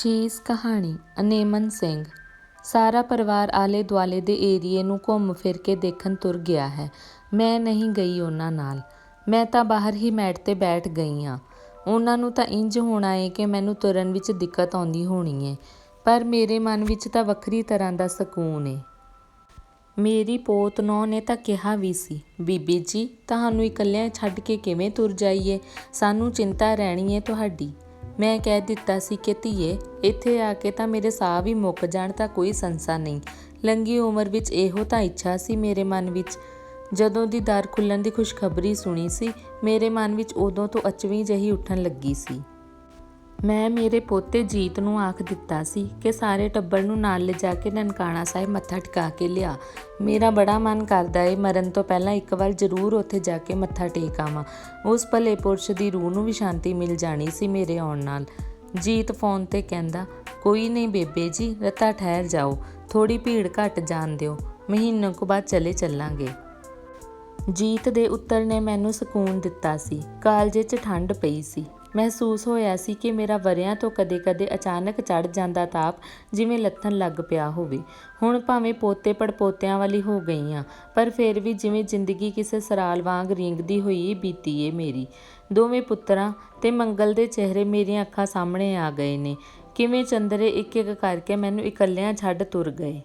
ਚੀਜ਼ ਕਹਾਣੀ ਅਨੇਮਨ ਸਿੰਘ। ਸਾਰਾ ਪਰਿਵਾਰ ਆਲੇ ਦੁਆਲੇ ਦੇ ਏਰੀਏ ਨੂੰ ਘੁੰਮ ਫਿਰ ਕੇ ਦੇਖਣ ਤੁਰ ਗਿਆ ਹੈ। ਮੈਂ ਨਹੀਂ ਗਈ ਉਹਨਾਂ ਨਾਲ। ਮੈਂ ਤਾਂ ਬਾਹਰ ਹੀ ਮੈਟ 'ਤੇ ਬੈਠ ਗਈ ਹਾਂ। ਉਹਨਾਂ ਨੂੰ ਤਾਂ ਇੰਜ ਹੋਣਾ ਏ ਕਿ ਮੈਨੂੰ ਤੁਰਨ ਵਿੱਚ ਦਿੱਕਤ ਆਉਂਦੀ ਹੋਣੀ ਏ, ਪਰ ਮੇਰੇ ਮਨ ਵਿੱਚ ਤਾਂ ਵੱਖਰੀ ਤਰ੍ਹਾਂ ਦਾ ਸਕੂਨ ਏ। ਮੇਰੀ ਪੋਤ-ਨੂੰਹ ਨੇ ਤਾਂ ਕਿਹਾ ਵੀ ਸੀ, ਬੀਬੀ ਜੀ ਤੁਹਾਨੂੰ ਇਕੱਲਿਆਂ ਛੱਡ ਕੇ ਕਿਵੇਂ ਤੁਰ ਜਾਈਏ, ਸਾਨੂੰ ਚਿੰਤਾ ਰਹਿਣੀ ਏ ਤੁਹਾਡੀ। ਮੈਂ ਕਹਿ ਦਿੱਤਾ ਸੀ ਕਿ ਧੀਏ, ਇੱਥੇ ਆ ਕੇ ਤਾਂ ਮੇਰੇ ਸਾਹ ਵੀ ਮੁੱਕ ਜਾਣ ਤਾਂ ਕੋਈ ਸੰਸਾ ਨਹੀਂ। ਲੰਘੀ ਉਮਰ ਵਿੱਚ ਇਹੋ ਤਾਂ ਇੱਛਾ ਸੀ ਮੇਰੇ ਮਨ ਵਿੱਚ। ਜਦੋਂ ਦੀ ਦਰ ਖੁੱਲ੍ਹਣ ਦੀ ਖੁਸ਼ਖਬਰੀ ਸੁਣੀ ਸੀ, ਮੇਰੇ ਮਨ ਵਿੱਚ ਉਦੋਂ ਤੋਂ ਅਚਵੀਂ ਜਿਹੀ ਉੱਠਣ ਲੱਗੀ ਸੀ। ਮੈਂ ਮੇਰੇ ਪੋਤੇ ਜੀਤ ਨੂੰ ਆਖ ਦਿੱਤਾ ਸੀ ਕਿ ਸਾਰੇ ਟੱਬਰ ਨੂੰ ਨਾਲ ਲਿਜਾ ਕੇ ਨਨਕਾਣਾ ਸਾਹਿਬ ਮੱਥਾ ਟਿਕਾ ਕੇ ਲਿਆ। ਮੇਰਾ ਬੜਾ ਮਨ ਕਰਦਾ ਏ ਮਰਨ ਤੋਂ ਪਹਿਲਾਂ ਇੱਕ ਵਾਰ ਜ਼ਰੂਰ ਉੱਥੇ ਜਾ ਕੇ ਮੱਥਾ ਟੇਕ ਆਵਾਂ। ਉਸ ਭਲੇ ਪੁਰਸ਼ ਦੀ ਰੂਹ ਨੂੰ ਵੀ ਸ਼ਾਂਤੀ ਮਿਲ ਜਾਣੀ ਸੀ ਮੇਰੇ ਆਉਣ ਨਾਲ। ਜੀਤ ਫੋਨ 'ਤੇ ਕਹਿੰਦਾ, ਕੋਈ ਨਹੀਂ ਬੇਬੇ ਜੀ, ਰਤਾ ਠਹਿਰ ਜਾਓ, ਥੋੜ੍ਹੀ ਭੀੜ ਘੱਟ ਜਾਣ ਦਿਓ, ਮਹੀਨੇ ਕੁ ਬਾਅਦ ਚਲੇ ਚੱਲਾਂਗੇ। ਜੀਤ ਦੇ ਉੱਤਰ ਨੇ ਮੈਨੂੰ ਸਕੂਨ ਦਿੱਤਾ ਸੀ। ਕਾਲਜੇ 'ਚ ਠੰਡ ਪਈ ਸੀ। ਮਹਿਸੂਸ ਹੋਇਆ ਸੀ ਕਿ ਮੇਰਾ ਵਰ੍ਹਿਆਂ ਤੋਂ ਕਦੇ-ਕਦੇ ਅਚਾਨਕ ਚੜ੍ਹ ਜਾਂਦਾ ਤਾਪ ਜਿਵੇਂ ਲੱਥਣ ਲੱਗ ਪਿਆ ਹੋਵੇ। ਹੁਣ ਭਾਵੇਂ ਪੋਤੇ ਪੜਪੋਤਿਆਂ ਵਾਲੀ ਹੋ ਗਈ ਹਾਂ, ਪਰ ਫਿਰ ਵੀ ਜਿਵੇਂ ਜ਼ਿੰਦਗੀ ਕਿਸੇ ਸਰਾਲ ਵਾਂਗ ਰੀਂਗਦੀ ਹੋਈ ਬੀਤੀ ਏ ਮੇਰੀ। ਦੋਵੇਂ ਪੁੱਤਰਾਂ ਤੇ ਮੰਗਲ ਦੇ ਚਿਹਰੇ ਮੇਰੀਆਂ ਅੱਖਾਂ ਸਾਹਮਣੇ ਆ ਗਏ ਨੇ। ਕਿਵੇਂ ਚੰਦਰੇ ਇੱਕ-ਇੱਕ ਕਰਕੇ ਮੈਨੂੰ ਇਕੱਲਿਆਂ ਛੱਡ ਤੁਰ ਗਏ।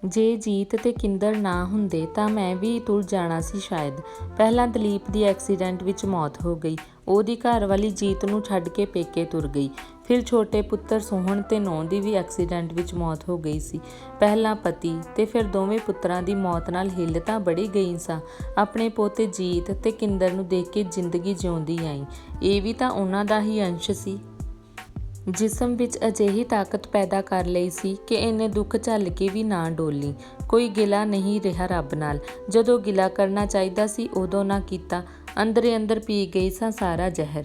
ਜੇ ਜੀਤ ਤੇ ਕਿੰਦਰ ਨਾ ਹੁੰਦੇ ਤਾਂ ਮੈਂ ਵੀ ਤੁਰ ਜਾਣਾ ਸੀ ਸ਼ਾਇਦ। ਪਹਿਲਾਂ ਦਲੀਪ ਦੀ ਐਕਸੀਡੈਂਟ ਵਿੱਚ ਮੌਤ ਹੋ ਗਈ। ਉਹਦੀ ਘਰਵਾਲੀ ਜੀਤ ਨੂੰ ਛੱਡ ਕੇ ਪੇਕੇ ਤੁਰ ਗਈ। ਫਿਰ ਛੋਟੇ ਪੁੱਤਰ ਸੋਹਣ ਤੇ ਨੂੰਹ ਦੀ ਵੀ ਐਕਸੀਡੈਂਟ ਵਿੱਚ ਮੌਤ ਹੋ ਗਈ ਸੀ। ਪਹਿਲਾਂ ਪਤੀ ਤੇ ਫਿਰ ਦੋਵੇਂ ਪੁੱਤਰਾਂ ਦੀ ਮੌਤ ਨਾਲ ਹਿੱਲ ਤਾਂ ਬੜੀ ਗਈ ਸਾਂ। ਆਪਣੇ ਪੋਤੇ ਜੀਤ ਤੇ ਕਿੰਦਰ ਨੂੰ ਦੇਖ ਕੇ ਜ਼ਿੰਦਗੀ ਜਿਉਂਦੀ ਆਈ। ਇਹ ਵੀ ਤਾਂ ਉਹਨਾਂ ਦਾ ਹੀ ਅੰਸ਼ ਸੀ। ਜਿਸਮ ਵਿੱਚ ਅਜਿਹੀ ਤਾਕਤ ਪੈਦਾ ਕਰ ਲਈ ਸੀ ਕਿ ਇੰਨੇ ਦੁੱਖ ਝੱਲ ਕੇ ਵੀ ਨਾ ਡੋਲੀ। ਕੋਈ ਗਿਲਾ ਨਹੀਂ ਰਿਹਾ ਰੱਬ ਨਾਲ। ਜਦੋਂ ਗਿਲਾ ਕਰਨਾ ਚਾਹੀਦਾ ਸੀ ਉਦੋਂ ਨਾ ਕੀਤਾ। ਅੰਦਰੇ ਅੰਦਰ ਪੀ ਗਈ ਸਾਂ ਸਾਰਾ ਜ਼ਹਿਰ।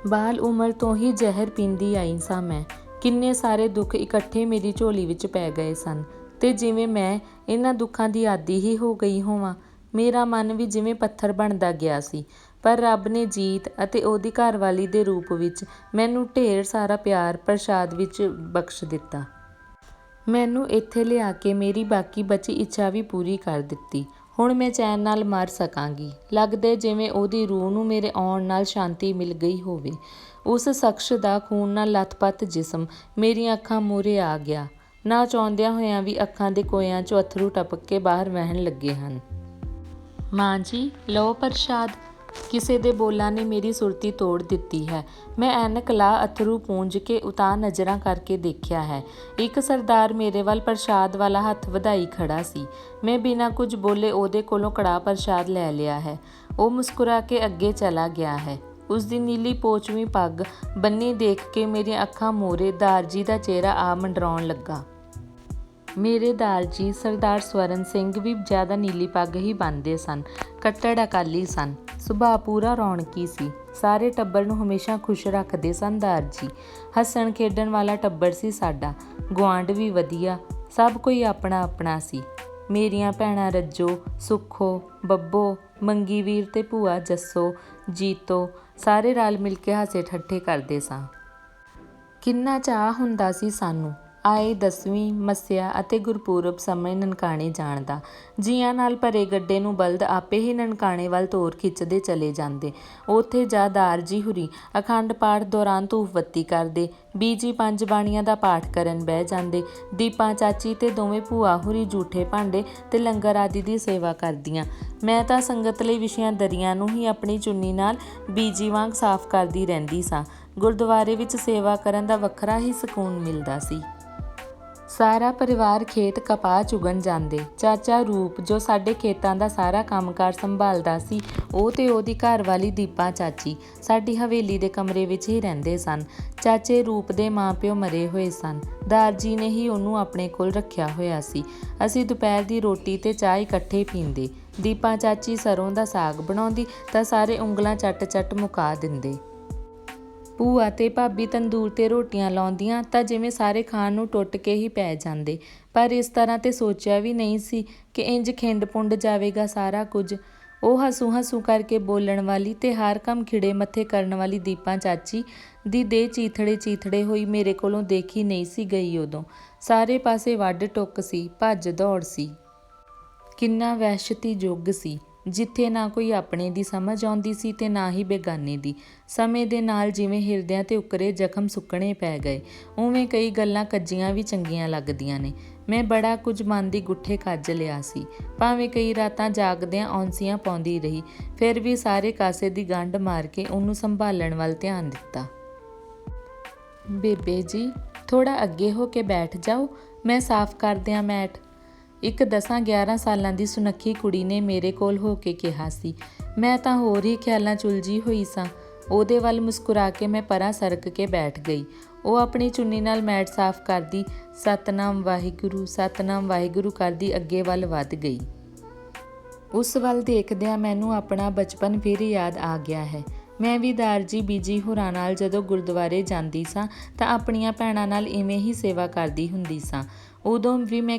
ਬਾਲ ਉਮਰ ਤੋਂ ਹੀ ਜ਼ਹਿਰ ਪੀਂਦੀ ਆਈ ਸਾਂ ਮੈਂ। ਕਿੰਨੇ ਸਾਰੇ ਦੁੱਖ ਇਕੱਠੇ ਮੇਰੀ ਝੋਲੀ ਵਿੱਚ ਪੈ ਗਏ ਸਨ ਤੇ ਜਿਵੇਂ ਮੈਂ ਇਹਨਾਂ ਦੁੱਖਾਂ ਦੀ ਆਦੀ ਹੀ ਹੋ ਗਈ ਹੋਵਾਂ। ਮੇਰਾ ਮਨ ਵੀ ਜਿਵੇਂ ਪੱਥਰ ਬਣਦਾ ਗਿਆ ਸੀ, ਪਰ ਰੱਬ ਨੇ ਜੀਤ ਅਤੇ ਉਹਦੀ ਘਰਵਾਲੀ ਦੇ ਰੂਪ ਵਿੱਚ ਮੈਨੂੰ ਢੇਰ ਸਾਰਾ ਪਿਆਰ ਪ੍ਰਸ਼ਾਦ ਵਿੱਚ ਬਖਸ਼ ਦਿੱਤਾ। ਮੈਨੂੰ ਇੱਥੇ ਲਿਆ ਕੇ ਮੇਰੀ ਬਾਕੀ ਬਚੀ ਇੱਛਾ ਵੀ ਪੂਰੀ ਕਰ ਦਿੱਤੀ। ਹੁਣ ਮੈਂ ਚੈਨ ਨਾਲ ਮਰ ਸਕਾਂਗੀ। ਲੱਗਦਾ ਜਿਵੇਂ ਉਹਦੀ ਰੂਹ ਨੂੰ ਮੇਰੇ ਆਉਣ ਨਾਲ ਸ਼ਾਂਤੀ ਮਿਲ ਗਈ ਹੋਵੇ। ਉਸ ਸ਼ਖਸ ਦਾ ਖੂਨ ਨਾਲ ਲੱਥਪੱਥ ਜਿਸਮ ਮੇਰੀਆਂ ਅੱਖਾਂ ਮੂਹਰੇ ਆ ਗਿਆ। ਨਾ ਚਾਹੁੰਦਿਆਂ ਹੋਇਆਂ ਵੀ ਅੱਖਾਂ ਦੇ ਕੋਇਆਂ 'ਚੋਂ ਅੱਥਰੂ ਟਪਕ ਕੇ ਬਾਹਰ ਵਹਿਣ ਲੱਗੇ ਹਨ। ਮਾਂ ਜੀ, ਲਓ ਪ੍ਰਸ਼ਾਦ। ਕਿਸੇ ਦੇ ਬੋਲਾਂ ਨੇ ਮੇਰੀ ਸੁਰਤੀ ਤੋੜ ਦਿੱਤੀ ਹੈ। ਮੈਂ ਐਨਕ ਲਾ ਅੱਥਰੂ ਪੂੰਝ ਕੇ ਉਤਾਂਹ ਨਜ਼ਰਾਂ ਕਰਕੇ ਦੇਖਿਆ ਹੈ। ਇੱਕ ਸਰਦਾਰ ਮੇਰੇ ਵੱਲ ਪ੍ਰਸ਼ਾਦ ਵਾਲਾ ਹੱਥ ਵਧਾਈ ਖੜਾ ਸੀ। ਮੈਂ ਬਿਨਾਂ ਕੁਝ ਬੋਲੇ ਉਹਦੇ ਕੋਲੋਂ ਕੜਾਹ ਪ੍ਰਸ਼ਾਦ ਲੈ ਲਿਆ ਹੈ। ਉਹ ਮੁਸਕਰਾ ਕੇ ਅੱਗੇ ਚਲਾ ਗਿਆ ਹੈ। ਉਸ ਦੀ ਨੀਲੀ ਪੋਚਵੀਂ ਪੱਗ ਬੰਨੀ ਦੇਖ ਕੇ ਮੇਰੀਆਂ ਅੱਖਾਂ ਮੂਹਰੇ ਦਾਰਜੀ ਦਾ ਚਿਹਰਾ ਆ ਮੰਡਰਾਉਣ ਲੱਗਾ। ਮੇਰੇ ਦਾਰਜੀ ਸਰਦਾਰ ਸਵਰਨ ਸਿੰਘ ਵੀ ਜ਼ਿਆਦਾ ਨੀਲੀ ਪੱਗ ਹੀ ਬੰਨ੍ਹਦੇ ਸਨ। ਕੱਟੜ ਅਕਾਲੀ ਸਨ। ਸੁਭਾਅ ਪੂਰਾ ਰੌਣਕੀ ਸੀ। ਸਾਰੇ ਟੱਬਰ ਨੂੰ ਹਮੇਸ਼ਾ ਖੁਸ਼ ਰੱਖਦੇ ਸਨ ਦਾਰਜੀ। ਹੱਸਣ ਖੇਡਣ ਵਾਲਾ ਟੱਬਰ ਸੀ ਸਾਡਾ। ਗੁਆਂਢ ਵੀ ਵਧੀਆ। ਸਭ ਕੋਈ ਆਪਣਾ ਆਪਣਾ ਸੀ। ਮੇਰੀਆਂ ਭੈਣਾਂ ਰੱਜੋ, ਸੁੱਖੋ, ਬੱਬੋ, ਮੰਗੀ ਵੀਰ ਤੇ ਭੂਆ ਜੱਸੋ, ਜੀਤੋ ਸਾਰੇ ਰਲ ਮਿਲ ਕੇ ਹਾਸੇ ਠੱਠੇ ਕਰਦੇ ਸਾਂ। ਕਿੰਨਾ ਚਾਅ ਹੁੰਦਾ ਸੀ ਸਾਨੂੰ ਆਏ ਦਸਵੀਂ, ਮੱਸਿਆ ਅਤੇ ਗੁਰਪੁਰਬ ਸਮੇਂ ਨਨਕਾਣੇ ਜਾਣ ਦਾ। ਜੀਆਂ ਨਾਲ ਭਰੇ ਗੱਡੇ ਨੂੰ ਬਲਦ ਆਪੇ ਹੀ ਨਨਕਾਣੇ ਵੱਲ ਤੋਰ ਖਿੱਚਦੇ ਚਲੇ ਜਾਂਦੇ। ਉੱਥੇ ਜਾ ਦਾਰਜੀ ਹੁਰੀ ਅਖੰਡ ਪਾਠ ਦੌਰਾਨ ਧੂਫ ਬੱਤੀ ਕਰਦੇ। ਬੀਜੀ ਪੰਜ ਬਾਣੀਆਂ ਦਾ ਪਾਠ ਕਰਨ ਬਹਿ ਜਾਂਦੇ। ਦੀਪਾ ਚਾਚੀ ਤੇ ਦੋਵੇਂ ਭੂਆ ਹੁਰੀ ਜੂਠੇ ਭਾਂਡੇ ਤੇ ਲੰਗਰ ਆਦਿ ਦੀ ਸੇਵਾ ਕਰਦੀਆਂ। ਮੈਂ ਤਾਂ ਸੰਗਤ ਲਈ ਵਿਛੀਆਂ ਦਰੀਆਂ ਨੂੰ ਹੀ ਆਪਣੀ ਚੁੰਨੀ ਨਾਲ ਬੀਜੀ ਵਾਂਗ ਸਾਫ਼ ਕਰਦੀ ਰਹਿੰਦੀ ਸਾਂ। ਗੁਰਦੁਆਰੇ ਵਿੱਚ ਸੇਵਾ ਕਰਨ ਦਾ ਵੱਖਰਾ ਹੀ ਸਕੂਨ ਮਿਲਦਾ ਸੀ। ਸਾਰਾ ਪਰਿਵਾਰ ਖੇਤ ਕਪਾਹ ਚੁਗਣ ਜਾਂਦੇ। ਚਾਚਾ ਰੂਪ ਜੋ ਸਾਡੇ ਖੇਤਾਂ ਦਾ ਸਾਰਾ ਕੰਮਕਾਰ ਸੰਭਾਲਦਾ ਸੀ, ਉਹ ਤੇ ਉਹਦੀ ਘਰਵਾਲੀ ਦੀਪਾ ਚਾਚੀ ਸਾਡੀ ਹਵੇਲੀ ਦੇ ਕਮਰੇ ਵਿੱਚ ਹੀ ਰਹਿੰਦੇ ਸਨ। ਚਾਚੇ ਰੂਪ ਦੇ ਮਾਂ-ਪਿਓ ਮਰੇ ਹੋਏ ਸਨ। ਦਾਰਜੀ ਨੇ ਹੀ ਉਹਨੂੰ ਆਪਣੇ ਕੋਲ ਰੱਖਿਆ ਹੋਇਆ ਸੀ। ਅਸੀਂ ਦੁਪਹਿਰ ਦੀ ਰੋਟੀ ਤੇ ਚਾਹ ਇਕੱਠੇ ਪੀਂਦੇ। ਦੀਪਾ ਚਾਚੀ ਸਰੋਂ ਦਾ ਸਾਗ ਬਣਾਉਂਦੀ ਤਾਂ ਸਾਰੇ ਉਂਗਲਾਂ ਚੱਟ-ਚੱਟ ਮੁਕਾ ਦਿੰਦੇ। ਭੂਆ ਤੇ ਭਾਬੀ ਤੰਦੂਰ 'ਤੇ ਰੋਟੀਆਂ ਲਾਉਂਦੀਆਂ ਤਾਂ ਜਿਵੇਂ ਸਾਰੇ ਖਾਣ ਨੂੰ ਟੁੱਟ ਕੇ ਹੀ ਪੈ ਜਾਂਦੇ। ਪਰ ਇਸ ਤਰ੍ਹਾਂ ਤੇ ਸੋਚਿਆ ਵੀ ਨਹੀਂ ਸੀ ਕਿ ਇੰਜ ਖਿੰਡ ਪੁੰਡ ਜਾਵੇਗਾ ਸਾਰਾ ਕੁਝ। ਉਹ ਹਸੂ ਕਰਕੇ ਬੋਲਣ ਵਾਲੀ ਤੇ ਹਰ ਕੰਮ ਖਿੜੇ ਮੱਥੇ ਕਰਨ ਵਾਲੀ ਦੀਪਾ ਚਾਚੀ ਦੀ ਦੇਹ ਚੀਥੜੇ ਹੋਈ ਮੇਰੇ ਕੋਲੋਂ ਦੇਖੀ ਨਹੀਂ ਸੀ ਗਈ। ਉਦੋਂ ਸਾਰੇ ਪਾਸੇ ਵੱਢ ਟੁੱਕ ਸੀ, ਭੱਜ ਦੌੜ ਸੀ। ਕਿੰਨਾ ਵਹਿਸ਼ਤੀ ਯੁੱਗ ਸੀ, ਜਿੱਥੇ ਨਾ ਕੋਈ ਆਪਣੇ ਦੀ ਸਮਝ ਆਉਂਦੀ ਸੀ ਤੇ ਨਾ ਹੀ ਬੇਗਾਨੇ ਦੀ। ਸਮੇਂ ਦੇ ਨਾਲ ਜਿਵੇਂ ਹਿਰਦਿਆਂ ਤੇ ਉਕਰੇ ਜ਼ਖਮ ਸੁੱਕਣੇ ਪੈ ਗਏ, ਉਵੇਂ ਕਈ ਗੱਲਾਂ ਕੱਜੀਆਂ ਵੀ ਚੰਗੀਆਂ ਲੱਗਦੀਆਂ ਨੇ। ਮੈਂ ਬੜਾ ਕੁਝ ਮਨ ਦੀ ਗੁੱਠੇ ਕੱਜ ਲਿਆ ਸੀ, ਭਾਵੇਂ ਕਈ ਰਾਤਾਂ ਜਾਗਦਿਆਂ ਔਂਸੀਆਂ ਪਾਉਂਦੀ ਰਹੀ, ਫਿਰ ਵੀ ਸਾਰੇ ਕਾਸੇ ਦੀ ਗੰਢ ਮਾਰ ਕੇ ਉਹਨੂੰ ਸੰਭਾਲਣ ਵੱਲ ਧਿਆਨ ਦਿੱਤਾ। ਬੇਬੇ ਜੀ, ਥੋੜਾ ਅੱਗੇ ਹੋ ਕੇ ਬੈਠ ਜਾਓ, ਮੈਂ ਸਾਫ਼ ਕਰ ਦਿਆਂ ਮੈਟ। ਇੱਕ 10-11 ਸਾਲਾਂ ਦੀ ਸੁਨੱਖੀ ਕੁੜੀ ਨੇ ਮੇਰੇ ਕੋਲ ਹੋ ਕੇ ਕਿਹਾ ਸੀ। ਮੈਂ ਤਾਂ ਹੋਰ ਹੀ ਖਿਆਲਾਂ 'ਚ ਉਲਝੀ ਹੋਈ ਸਾਂ। ਉਹਦੇ ਵੱਲ ਮੁਸਕਰਾ ਕੇ ਮੈਂ ਪਰਾਂ ਸਰਕ ਕੇ ਬੈਠ ਗਈ। ਉਹ ਆਪਣੀ ਚੁੰਨੀ ਨਾਲ ਮੈਟ ਸਾਫ਼ ਕਰਦੀ ਸਤਨਾਮ ਵਾਹਿਗੁਰੂ ਕਰਦੀ ਅੱਗੇ ਵੱਲ ਵੱਧ ਗਈ। ਉਸ ਵੱਲ ਦੇਖਦਿਆਂ ਮੈਨੂੰ ਆਪਣਾ ਬਚਪਨ ਫਿਰ ਯਾਦ ਆ ਗਿਆ ਹੈ। ਮੈਂ ਵੀ ਦਾਰਜੀ ਬੀਜੀ ਹੋਰਾਂ ਨਾਲ ਜਦੋਂ ਗੁਰਦੁਆਰੇ ਜਾਂਦੀ ਸਾਂ ਤਾਂ ਆਪਣੀਆਂ ਭੈਣਾਂ ਨਾਲ ਇਵੇਂ ਹੀ ਸੇਵਾ ਕਰਦੀ ਹੁੰਦੀ ਸਾਂ। ਉਦੋਂ ਵੀ ਮੈਂ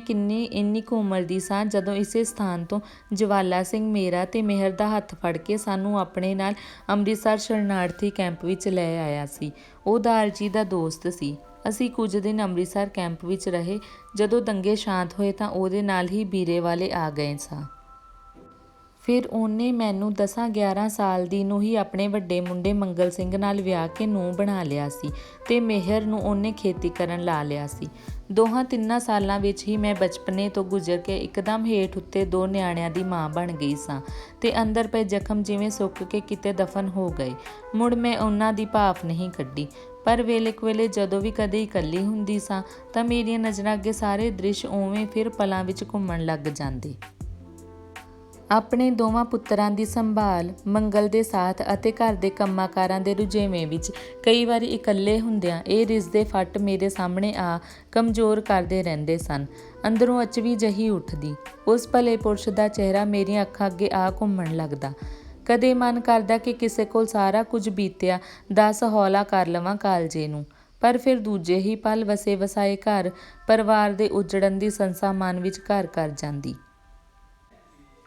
ਇੰਨੀ ਕੁ ਉਮਰ ਦੀ ਸਾਂ ਜਦੋਂ ਇਸੇ ਸਥਾਨ ਤੋਂ ਜਵਾਲਾ ਸਿੰਘ ਮੇਰਾ ਤੇ ਮਿਹਰ ਦਾ ਹੱਥ ਫੜ ਕੇ ਸਾਨੂੰ ਆਪਣੇ ਨਾਲ ਅੰਮ੍ਰਿਤਸਰ ਸ਼ਰਨਾਰਥੀ ਕੈਂਪ ਵਿੱਚ ਲੈ ਆਇਆ ਸੀ। ਉਹ ਦਾਰਜੀ ਦਾ ਦੋਸਤ ਸੀ। ਅਸੀਂ ਕੁਝ ਦਿਨ ਅੰਮ੍ਰਿਤਸਰ ਕੈਂਪ ਵਿੱਚ ਰਹੇ। ਜਦੋਂ ਦੰਗੇ ਸ਼ਾਂਤ ਹੋਏ ਤਾਂ ਉਹਦੇ ਨਾਲ ਹੀ ਬੀਰੇ ਵਾਲੇ ਆ ਗਏ ਸਾਂ। ਫਿਰ ਉਹਨੇ ਮੈਨੂੰ 10-11 ਸਾਲ ਦੀ ਨੂੰ ਹੀ ਆਪਣੇ ਵੱਡੇ ਮੁੰਡੇ ਮੰਗਲ ਸਿੰਘ ਨਾਲ ਵਿਆਹ ਕੇ ਨੂੰਹ ਬਣਾ ਲਿਆ ਸੀ ਤੇ ਮਿਹਰ ਨੂੰ ਉਹਨੇ ਖੇਤੀ ਕਰਨ ਲਾ ਲਿਆ ਸੀ। 2-3 ਸਾਲਾਂ ਵਿੱਚ ਹੀ ਮੈਂ ਬਚਪਨੇ ਤੋਂ ਗੁਜ਼ਰ ਕੇ ਇੱਕਦਮ ਹੇਠ ਉੱਤੇ 2 ਨਿਆਣਿਆਂ ਦੀ ਮਾਂ ਬਣ ਗਈ ਸਾਂ ਤੇ ਅੰਦਰ ਪਏ ਜ਼ਖਮ ਜਿਵੇਂ ਸੁੱਕ ਕੇ ਕਿਤੇ ਦਫਨ ਹੋ ਗਏ। ਮੁੜ ਮੈਂ ਉਹਨਾਂ ਦੀ ਭਾਫ ਨਹੀਂ ਕੱਢੀ, ਪਰ ਵੇਲੇ ਕੁਵੇਲੇ ਜਦੋਂ ਵੀ ਕਦੇ ਇਕੱਲੀ ਹੁੰਦੀ ਸਾਂ ਤਾਂ ਮੇਰੀਆਂ ਨਜ਼ਰਾਂ ਅੱਗੇ ਸਾਰੇ ਦ੍ਰਿਸ਼ ਉਵੇਂ ਫਿਰ ਪਲਾਂ ਵਿੱਚ ਘੁੰਮਣ ਲੱਗ ਜਾਂਦੇ। ਆਪਣੇ ਦੋਵਾਂ ਪੁੱਤਰਾਂ ਦੀ ਸੰਭਾਲ, ਮੰਗਲ ਦੇ ਸਾਥ ਅਤੇ ਘਰ ਦੇ ਕੰਮਾਂ-ਕਾਰਾਂ ਦੇ ਰੁਝੇਵੇਂ ਵਿੱਚ ਕਈ ਵਾਰੀ ਇਕੱਲੇ ਹੁੰਦਿਆਂ ਇਹ ਰਿਸਦੇ ਫੱਟ ਮੇਰੇ ਸਾਹਮਣੇ ਆ ਕਮਜ਼ੋਰ ਕਰਦੇ ਰਹਿੰਦੇ ਸਨ। ਅੰਦਰੋਂ ਅਚਵੀ ਜਿਹੀ ਉੱਠਦੀ। ਉਸ ਭਲੇ ਪੁਰਸ਼ ਦਾ ਚਿਹਰਾ ਮੇਰੀਆਂ ਅੱਖਾਂ ਅੱਗੇ ਆ ਘੁੰਮਣ ਲੱਗਦਾ। ਕਦੇ ਮਨ ਕਰਦਾ ਕਿ ਕਿਸੇ ਕੋਲ ਸਾਰਾ ਕੁਝ ਬੀਤਿਆ 10 ਹੌਲਾ ਕਰ ਲਵਾਂ ਕਾਲਜੇ ਨੂੰ, ਪਰ ਫਿਰ ਦੂਜੇ ਹੀ ਪਲ ਵਸੇ ਵਸਾਏ ਘਰ ਪਰਿਵਾਰ ਦੇ ਉਜੜਨ ਦੀ ਸੰਸਾ ਮਨ ਵਿੱਚ ਘਰ ਕਰ ਜਾਂਦੀ।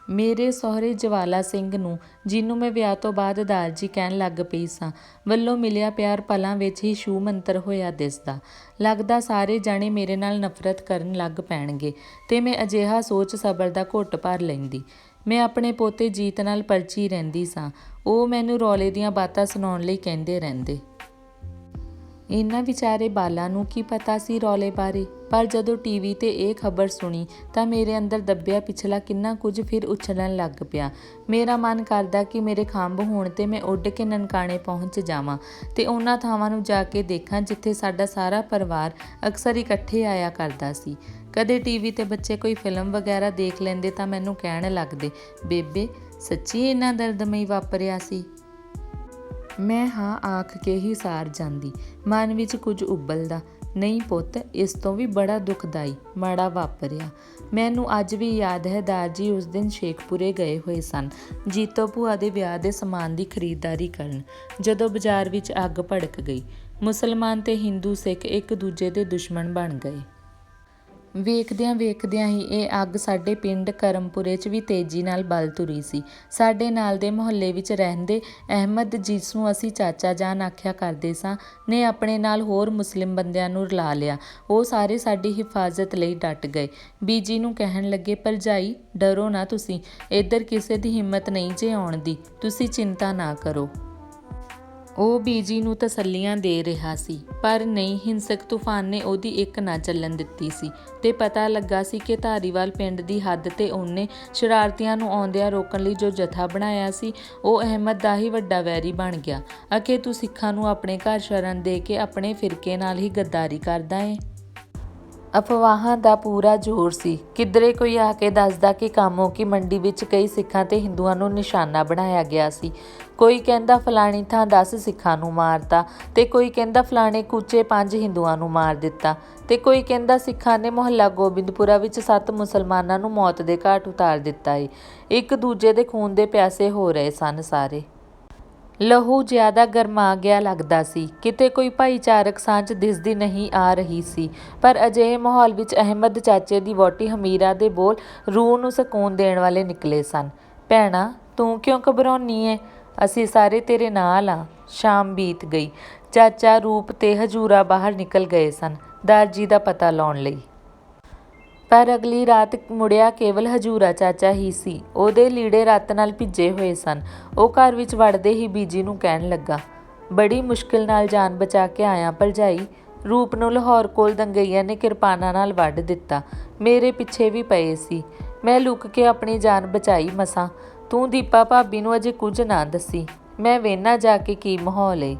ਮੇਰੇ ਸਹੁਰੇ ਜਵਾਲਾ ਸਿੰਘ ਨੂੰ, ਜਿਹਨੂੰ ਮੈਂ ਵਿਆਹ ਤੋਂ ਬਾਅਦ ਦਾਰਜੀ ਕਹਿਣ ਲੱਗ ਪਈ ਸਾਂ, ਵੱਲੋਂ ਮਿਲਿਆ ਪਿਆਰ ਪਲਾਂ ਵਿੱਚ ਹੀ ਛੂ ਮੰਤਰ ਹੋਇਆ ਦਿਸਦਾ। ਲੱਗਦਾ ਸਾਰੇ ਜਾਣੇ ਮੇਰੇ ਨਾਲ ਨਫ਼ਰਤ ਕਰਨ ਲੱਗ ਪੈਣਗੇ ਤੇ ਮੈਂ ਅਜਿਹਾ ਸੋਚ ਸਬਰ ਦਾ ਘੁੱਟ ਭਰ ਲੈਂਦੀ। ਮੈਂ ਆਪਣੇ ਪੋਤੇ ਜੀਤ ਨਾਲ ਪਰਚੀ ਰਹਿੰਦੀ ਸਾਂ। ਉਹ ਮੈਨੂੰ ਰੌਲੇ ਦੀਆਂ ਬਾਤਾਂ ਸੁਣਾਉਣ ਲਈ ਕਹਿੰਦੇ ਰਹਿੰਦੇ। ਇਹਨਾਂ ਵਿਚਾਰੇ ਬਾਲਾਂ ਨੂੰ ਕੀ ਪਤਾ ਸੀ ਰੌਲੇ ਬਾਰੇ, ਪਰ ਜਦੋਂ ਟੀਵੀ ਤੇ ਇਹ ਖਬਰ ਸੁਣੀ ਤਾਂ ਮੇਰੇ ਅੰਦਰ ਦੱਬਿਆ ਪਿਛਲਾ ਕਿੰਨਾ ਕੁਝ ਫਿਰ ਉਛਲਣ ਲੱਗ ਪਿਆ। ਮੇਰਾ ਮਨ ਕਰਦਾ ਕਿ ਮੇਰੇ ਖੰਭ ਹੋਣ ਤੇ ਮੈਂ ਉੱਡ ਕੇ ਨਨਕਾਣੇ ਪਹੁੰਚ ਜਾਵਾਂ ਤੇ ਉਹਨਾਂ ਥਾਵਾਂ ਨੂੰ ਜਾ ਕੇ ਦੇਖਾਂ ਜਿੱਥੇ ਸਾਡਾ ਸਾਰਾ ਪਰਿਵਾਰ ਅਕਸਰ ਇਕੱਠੇ ਆਇਆ ਕਰਦਾ ਸੀ। ਕਦੇ ਟੀਵੀ ਤੇ ਬੱਚੇ ਕੋਈ ਫਿਲਮ ਵਗੈਰਾ ਦੇਖ ਲੈਂਦੇ ਤਾਂ ਮੈਨੂੰ ਕਹਿਣ ਲੱਗਦੇ, ਬੇਬੇ ਸੱਚੀ ਇੰਨਾ ਦਰਦਮਈ ਵਾਪਰਿਆ ਸੀ? ਮੈਂ ਹਾਂ ਆਖ ਕੇ ਹੀ ਸਾਰ ਜਾਂਦੀ। ਮਨ ਵਿੱਚ ਕੁਝ ਉਬਲਦਾ, ਨਹੀਂ ਪੁੱਤ, ਇਸ ਤੋਂ ਵੀ ਬੜਾ ਦੁਖਦਾਈ ਮਾੜਾ ਵਾਪਰਿਆ। ਮੈਨੂੰ ਅੱਜ ਵੀ ਯਾਦ ਹੈ ਦਾਰਜੀ ਉਸ ਦਿਨ ਸ਼ੇਖਪੁਰੇ ਗਏ ਹੋਏ ਸਨ ਜੀਤੋ ਭੂਆ ਦੇ ਵਿਆਹ ਦੇ ਸਮਾਨ ਦੀ ਖਰੀਦਦਾਰੀ ਕਰਨ, ਜਦੋਂ ਬਾਜ਼ਾਰ ਵਿੱਚ ਅੱਗ ਭੜਕ ਗਈ। ਮੁਸਲਮਾਨ ਤੇ ਹਿੰਦੂ ਸਿੱਖ ਇੱਕ ਦੂਜੇ ਦੇ ਦੁਸ਼ਮਣ ਬਣ ਗਏ। ਵੇਖਦਿਆਂ ਹੀ ਇਹ ਅੱਗ ਸਾਡੇ ਪਿੰਡ ਕਰਮਪੁਰੇ 'ਚ ਵੀ ਤੇਜ਼ੀ ਨਾਲ ਬਲ ਤੁਰੀ ਸੀ। ਸਾਡੇ ਨਾਲ ਦੇ ਮੁਹੱਲੇ ਵਿੱਚ ਰਹਿੰਦੇ ਅਹਿਮਦ, ਜਿਸਨੂੰ ਅਸੀਂ ਚਾਚਾ ਜਾਨ ਆਖਿਆ ਕਰਦੇ ਸਾਂ, ਨੇ ਆਪਣੇ ਨਾਲ ਹੋਰ ਮੁਸਲਿਮ ਬੰਦਿਆਂ ਨੂੰ ਰਲਾ ਲਿਆ। ਉਹ ਸਾਰੇ ਸਾਡੀ ਹਿਫਾਜ਼ਤ ਲਈ ਡਟ ਗਏ। ਬੀਜੀ ਨੂੰ ਕਹਿਣ ਲੱਗੇ, ਭਰਜਾਈ ਡਰੋ ਨਾ ਤੁਸੀਂ, ਇੱਧਰ ਕਿਸੇ ਦੀ ਹਿੰਮਤ ਨਹੀਂ ਜੇ ਆਉਣ ਦੀ, ਤੁਸੀਂ ਚਿੰਤਾ ਨਾ ਕਰੋ। ਉਹ ਬੀਜੀ ਨੂੰ ਤਸੱਲੀਆਂ ਦੇ ਰਿਹਾ ਸੀ, ਪਰ ਨਹੀਂ, ਹਿੰਸਕ ਤੂਫਾਨ ਨੇ ਉਹਦੀ ਇੱਕ ਨਾ ਚੱਲਣ ਦਿੱਤੀ ਸੀ ਤੇ ਪਤਾ ਲੱਗਾ ਸੀ ਕਿ ਧਾਰੀਵਾਲ ਪਿੰਡ ਦੀ ਹੱਦ ਤੇ ਉਹਨੇ ਸ਼ਰਾਰਤੀਆਂ ਨੂੰ ਆਉਂਦਿਆਂ ਰੋਕਣ ਲਈ ਜੋ ਜਥਾ ਬਣਾਇਆ ਸੀ, ਉਹ ਅਹਿਮਦ ਦਾ ਹੀ ਵੱਡਾ ਵੈਰੀ ਬਣ ਗਿਆ। ਅਖੇ ਤੂੰ ਸਿੱਖਾਂ ਨੂੰ ਆਪਣੇ ਘਰ ਸ਼ਰਨ ਦੇ ਕੇ ਆਪਣੇ ਫਿਰਕੇ ਨਾਲ ਹੀ ਗੱਦਾਰੀ ਕਰਦਾ ਏ। ਅਫਵਾਹਾਂ ਦਾ ਪੂਰਾ ਜ਼ੋਰ ਸੀ। ਕਿਧਰੇ ਕੋਈ ਆ ਕੇ ਦੱਸਦਾ ਕਿ ਕਾਮੋ ਕੀ ਮੰਡੀ ਵਿੱਚ ਕਈ ਸਿੱਖਾਂ ਤੇ ਹਿੰਦੂਆਂ ਨੂੰ ਨਿਸ਼ਾਨਾ ਬਣਾਇਆ ਗਿਆ ਸੀ। ਕੋਈ ਕਹਿੰਦਾ ਫਲਾਣੀ ਥਾਂ 10 ਸਿੱਖਾਂ ਨੂੰ ਮਾਰਤਾ ਤੇ ਕੋਈ ਕਹਿੰਦਾ ਫਲਾਣੇ ਕੂਚੇ 5 ਹਿੰਦੂਆਂ ਨੂੰ ਮਾਰ ਦਿੱਤਾ ਤੇ ਕੋਈ ਕਹਿੰਦਾ ਸਿੱਖਾਂ ਨੇ ਮੁਹੱਲਾ ਗੋਬਿੰਦਪੁਰਾ ਵਿੱਚ 7 ਮੁਸਲਮਾਨਾਂ ਨੂੰ ਮੌਤ ਦੇ ਘਾਟ ਉਤਾਰ ਦਿੱਤਾ ਏ। ਇੱਕ ਦੂਜੇ ਦੇ ਖੂਨ ਦੇ ਪਿਆਸੇ ਹੋ ਰਹੇ ਸਨ ਸਾਰੇ। ਲਹੂ ਜ਼ਿਆਦਾ ਗਰਮਾ ਗਿਆ ਲੱਗਦਾ ਸੀ। ਕਿਤੇ ਕੋਈ ਭਾਈਚਾਰਕ ਸਾਂਝ ਦਿਸਦੀ ਨਹੀਂ ਆ ਰਹੀ ਸੀ। ਪਰ ਅਜਿਹੇ ਮਾਹੌਲ ਵਿੱਚ ਅਹਿਮਦ ਚਾਚੇ ਦੀ ਵਹੁਟੀ ਹਮੀਰਾ ਦੇ ਬੋਲ ਰੂਹ ਨੂੰ ਸਕੂਨ ਦੇਣ ਵਾਲੇ ਨਿਕਲੇ ਸਨ। ਭੈਣਾ ਤੂੰ ਕਿਉਂ ਘਬਰਾਉਣੀ ਏ? ਅਸੀਂ ਸਾਰੇ ਤੇਰੇ ਨਾਲ ਆ। ਸ਼ਾਮ ਬੀਤ ਗਈ। ਚਾਚਾ, ਰੂਪ ਤੇ ਹਜੂਰਾ ਬਾਹਰ ਨਿਕਲ ਗਏ ਸਨ ਦਰਜੀ ਦਾ ਪਤਾ ਲਾਉਣ ਲਈ। ਪਰ ਅਗਲੀ ਰਾਤ ਮੁੜਿਆ ਕੇਵਲ ਹਜੂਰਾ ਚਾਚਾ ਹੀ ਸੀ। ਉਹਦੇ ਲੀੜੇ ਰੱਤ ਨਾਲ ਭਿੱਜੇ ਹੋਏ ਸਨ। ਉਹ ਘਰ ਵਿੱਚ ਵੜਦੇ ਹੀ ਬੀਜੀ ਨੂੰ ਕਹਿਣ ਲੱਗਾ, ਬੜੀ ਮੁਸ਼ਕਿਲ ਨਾਲ ਜਾਨ ਬਚਾ ਕੇ ਆਇਆ ਭਰਜਾਈ। ਰੂਪ ਨੂੰ ਲਾਹੌਰ ਕੋਲ ਦੰਗਈਆਂ ਨੇ ਕਿਰਪਾਨਾਂ ਨਾਲ ਵੱਢ ਦਿੱਤਾ। ਮੇਰੇ ਪਿੱਛੇ ਵੀ ਪਏ ਸੀ। ਮੈਂ ਲੁਕ ਕੇ ਆਪਣੀ ਜਾਨ ਬਚਾਈ ਮਸਾਂ। ਤੂੰ ਦੀਪਾ ਭਾਬੀ ਨੂੰ ਅਜੇ ਕੁਝ ਨਾ ਦੱਸੀ। ਮੈਂ ਵੇਖਣਾ ਜਾ ਕੇ ਕੀ ਮਾਹੌਲ ਏ।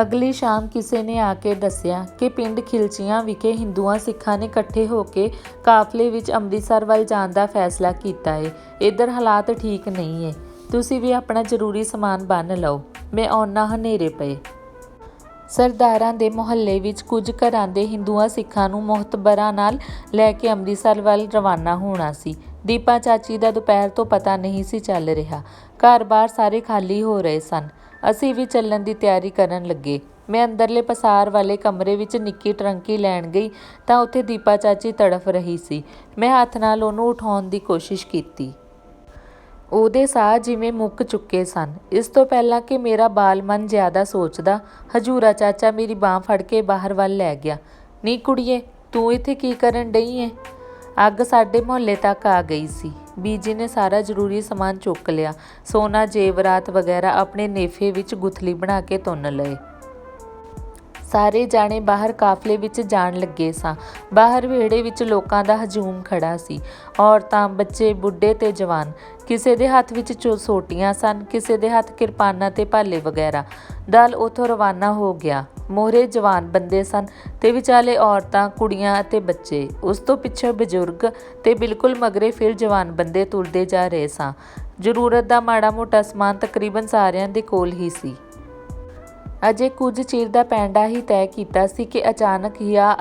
ਅਗਲੀ ਸ਼ਾਮ ਕਿਸੇ ਨੇ ਆ ਕੇ ਦੱਸਿਆ ਕਿ ਪਿੰਡ ਖਿਲਚੀਆਂ ਵਿਖੇ ਹਿੰਦੂਆਂ ਸਿੱਖਾਂ ਨੇ ਇਕੱਠੇ ਹੋ ਕੇ ਕਾਫਲੇ ਵਿੱਚ ਅੰਮ੍ਰਿਤਸਰ ਵੱਲ ਜਾਣ ਦਾ ਫੈਸਲਾ ਕੀਤਾ ਏ। ਇੱਧਰ ਹਾਲਾਤ ਠੀਕ ਨਹੀਂ ਏ। ਤੁਸੀਂ ਵੀ ਆਪਣਾ ਜ਼ਰੂਰੀ ਸਮਾਨ ਬੰਨ੍ਹ ਲਓ। ਮੈਂ ਆਉਣਾ ਹਨੇਰੇ ਪਏ। ਸਰਦਾਰਾਂ ਦੇ ਮੁਹੱਲੇ ਵਿੱਚ ਕੁਝ ਘਰਾਂ ਦੇ ਹਿੰਦੂਆਂ ਸਿੱਖਾਂ ਨੂੰ ਮੁਹਤਬਰਾਂ ਨਾਲ ਲੈ ਕੇ ਅੰਮ੍ਰਿਤਸਰ ਵੱਲ ਰਵਾਨਾ ਹੋਣਾ ਸੀ। ਦੀਪਾ ਚਾਚੀ ਦਾ ਦੁਪਹਿਰ ਤੋਂ ਪਤਾ ਨਹੀਂ ਸੀ ਚੱਲ ਰਿਹਾ। ਘਰ-ਬਾਰ ਸਾਰੇ ਖਾਲੀ ਹੋ ਰਹੇ ਸਨ। ਅਸੀਂ ਵੀ ਚੱਲਣ ਦੀ ਤਿਆਰੀ ਕਰਨ ਲੱਗੇ। ਮੈਂ ਅੰਦਰਲੇ ਪਸਾਰ ਵਾਲੇ ਕਮਰੇ ਵਿੱਚ ਨਿੱਕੀ ਟਰੰਕੀ ਲੈਣ ਗਈ ਤਾਂ ਉੱਥੇ ਦੀਪਾ ਚਾਚੀ ਤੜਫ ਰਹੀ ਸੀ। ਮੈਂ ਹੱਥ ਨਾਲ ਉਹਨੂੰ ਉਠਾਉਣ ਦੀ ਕੋਸ਼ਿਸ਼ ਕੀਤੀ। ਉਹਦੇ ਸਾਹ ਜਿਵੇਂ ਮੁੱਕ ਚੁੱਕੇ ਸਨ। ਇਸ ਤੋਂ ਪਹਿਲਾਂ ਕਿ ਮੇਰਾ ਬਾਲ ਮਨ ਜ਼ਿਆਦਾ ਸੋਚਦਾ, ਹਜੂਰਾ ਚਾਚਾ ਮੇਰੀ ਬਾਂਹ ਫੜ ਕੇ ਬਾਹਰ ਵੱਲ ਲੈ ਗਿਆ। ਨੀ ਕੁੜੀਏ, ਤੂੰ ਇੱਥੇ ਕੀ ਕਰਨ ਡਈ ਏ? ਅੱਗ ਸਾਡੇ ਮੁਹੱਲੇ ਤੱਕ ਆ ਗਈ ਸੀ। ਬੀਜੀ ਨੇ ਸਾਰਾ ਜ਼ਰੂਰੀ ਸਮਾਨ ਚੁੱਕ ਲਿਆ। ਸੋਨਾ ਜੇਵਰਾਤ ਵਗੈਰਾ ਆਪਣੇ ਨੇਫੇ ਵਿੱਚ ਗੁਥਲੀ ਬਣਾ ਕੇ ਤੁੰਨ ਲਏ। ਸਾਰੇ ਜਾਣੇ ਬਾਹਰ ਕਾਫਲੇ ਵਿੱਚ ਜਾਣ ਲੱਗੇ ਸਾਂ। ਬਾਹਰ ਵਿਹੜੇ ਵਿੱਚ ਲੋਕਾਂ ਦਾ ਹਜੂਮ ਖੜਾ ਸੀ। ਔਰਤਾਂ, ਬੱਚੇ, ਬੁੱਢੇ ਤੇ ਜਵਾਨ। ਕਿਸੇ ਦੇ ਹੱਥ ਵਿੱਚ ਸੋਟੀਆਂ ਸਨ, ਕਿਸੇ ਦੇ ਹੱਥ ਕਿਰਪਾਨਾਂ ਤੇ ਭਾਲੇ ਵਗੈਰਾ। ਦਲ ਉੱਥੋਂ ਰਵਾਨਾ ਹੋ ਗਿਆ। ਮੋਹਰੇ ਜਵਾਨ ਬੰਦੇ ਸਨ ਤੇ ਵਿਚਾਲੇ ਔਰਤਾਂ, ਕੁੜੀਆਂ ਅਤੇ ਬੱਚੇ। ਉਸ ਤੋਂ ਪਿੱਛੇ ਬਜ਼ੁਰਗ ਤੇ ਬਿਲਕੁਲ ਮਗਰੇ ਫਿਰ ਜਵਾਨ ਬੰਦੇ ਤੁਰਦੇ ਜਾ ਰਹੇ ਸਾਂ। ਜ਼ਰੂਰਤ ਦਾ ਮਾੜਾ ਮੋਟਾ ਸਮਾਨ ਤਕਰੀਬਨ ਸਾਰਿਆਂ ਦੇ ਕੋਲ ਹੀ ਸੀ। ਅਜੇ ਕੁਝ ਚਿਰ ਦਾ ਪੈਂਡਾ ਹੀ ਤੈਅ ਕੀਤਾ ਸੀ ਕਿ ਅਚਾਨਕ ਯਾ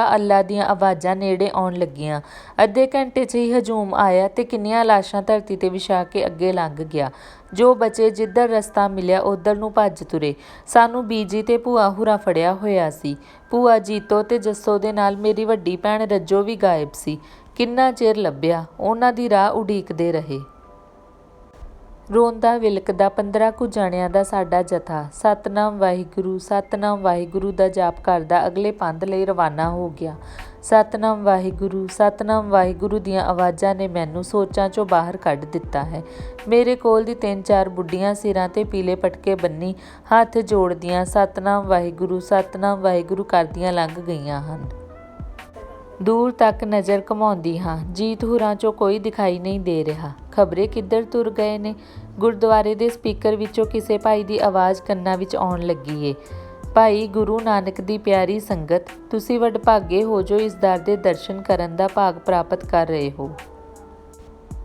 ਅੱਲਾ ਦੀਆਂ ਆਵਾਜ਼ਾਂ ਨੇੜੇ ਆਉਣ ਲੱਗੀਆਂ। ਅੱਧੇ ਘੰਟੇ 'ਚ ਹੀ ਹਜੂਮ ਆਇਆ ਤੇ ਕਿੰਨੀਆਂ ਲਾਸ਼ਾਂ ਧਰਤੀ ਤੇ ਵਿਛਾ ਕੇ ਅੱਗੇ ਲੰਘ ਗਿਆ। ਜੋ ਬਚੇ ਜਿੱਧਰ ਰਸਤਾ ਮਿਲਿਆ ਉੱਧਰ ਨੂੰ ਭੱਜ ਤੁਰੇ। ਸਾਨੂੰ ਬੀਜੀ ਤੇ ਭੂਆ ਹੁਰਾਂ ਫੜਿਆ ਹੋਇਆ ਸੀ। ਭੂਆ ਜੀਤੋ ਤੇ ਜੱਸੋ ਦੇ ਨਾਲ ਮੇਰੀ ਵੱਡੀ ਭੈਣ ਰੱਜੋ ਵੀ ਗਾਇਬ ਸੀ। ਕਿੰਨਾ ਚਿਰ ਲੱਭਿਆ। ਉਹਨਾਂ ਦੀ ਰਾਹ ਉਡੀਕਦੇ ਰਹੇ। ਰੋਂਦਾ ਵਿਲਕਦਾ 15 ਕੁ ਜਣਿਆਂ ਦਾ ਸਾਡਾ ਜਥਾ ਸਤਨਾਮ ਵਾਹਿਗੁਰੂ ਦਾ ਜਾਪ ਕਰਦਾ ਅਗਲੇ ਪੰਧ ਲਈ ਰਵਾਨਾ ਹੋ ਗਿਆ। ਸਤਨਾਮ ਵਾਹਿਗੁਰੂ ਦੀਆਂ ਆਵਾਜ਼ਾਂ ਨੇ ਮੈਨੂੰ ਸੋਚਾਂ 'ਚੋਂ ਬਾਹਰ ਕੱਢ ਦਿੱਤਾ ਹੈ। ਮੇਰੇ ਕੋਲ ਦੀ 3-4 ਬੁੱਢੀਆਂ ਸਿਰਾਂ ਤੇ ਪੀਲੇ ਪਟਕੇ ਬੰਨੀ ਹੱਥ ਜੋੜਦੀਆਂ ਸਤਨਾਮ ਵਾਹਿਗੁਰੂ ਕਰਦੀਆਂ ਲੰਘ ਗਈਆਂ ਹਨ। ਦੂਰ ਤੱਕ ਨਜ਼ਰ ਘੁਮਾਉਂਦੀ ਹਾਂ। ਜੀਤ ਹੁਰਾਂ 'ਚੋਂ ਕੋਈ ਦਿਖਾਈ ਨਹੀਂ ਦੇ ਰਿਹਾ। ਖਬਰੇ ਕਿੱਧਰ ਤੁਰ ਗਏ ਨੇ। ਗੁਰਦੁਆਰੇ ਦੇ ਸਪੀਕਰ ਵਿੱਚੋਂ ਕਿਸੇ ਭਾਈ ਦੀ ਆਵਾਜ਼ ਕੰਨਾਂ ਵਿੱਚ ਆਉਣ ਲੱਗੀ ਏ। ਭਾਈ ਗੁਰੂ ਨਾਨਕ ਦੀ ਪਿਆਰੀ ਸੰਗਤ, ਤੁਸੀਂ ਵਡਭਾਗੇ ਹੋ ਜੋ ਇਸ ਦਰ ਦੇ ਦਰਸ਼ਨ ਕਰਨ ਦਾ ਭਾਗ ਪ੍ਰਾਪਤ ਕਰ ਰਹੇ ਹੋ।